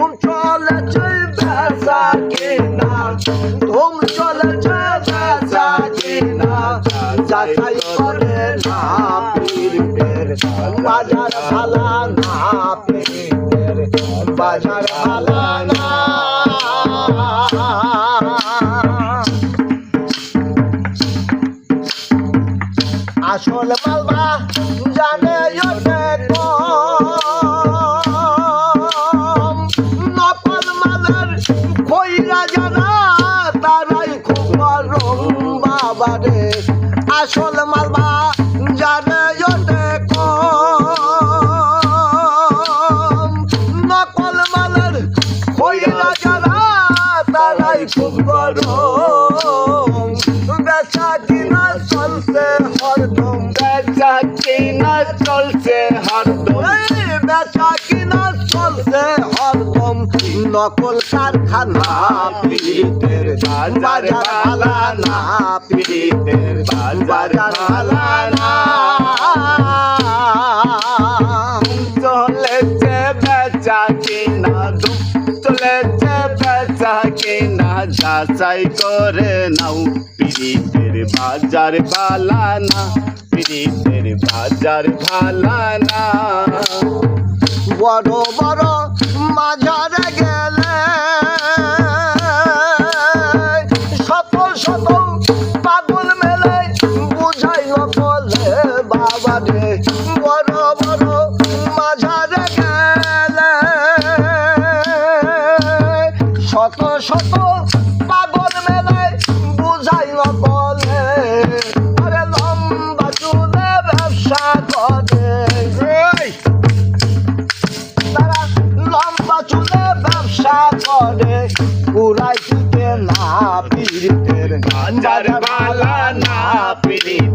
ধুম চলেছে বেচা কিনা, ধুম চলেছে বেচা কিনা, যাচাই করে না পীরের বাজার ভালা না, পীরের বাজার ভালা না। আসল মালবা জানে ওঠে কম, নকল মালের খইরা জানা তারাই খুব গরম বাবারে। আসল মালবা জানে ওঠে কম, নকল মালের খইরা জানা তারাই খুব গরম। বেচা কিনা চলছে হরদম, বেচা কিনা চলছে হরদম, বেচা কিনা চলছে হরদম। নকল কারখানা পীরের বাজার ভালা না, পীরের বাজার ভালা না। চলেছে বেচা কিনা, চলেছে বেচা কিনা, যাচাই করে নাও পীরের বাজার ভালা না, পীরের বাজার ভালা না। বড় বড় মাজারে গেলে শত শত পাগল মেলে বুঝাই নকলে বাবারে। বড় বড় মাজারে গেলে শত শত পাগল মেলে বুঝাই নকলে। আরে লম্বা চুলে ব্যবসা করে, তারা লম্বা চুলে ব্যবসা করে, উড়াই দিতে না পীরের বাজার ভালা না, পীরের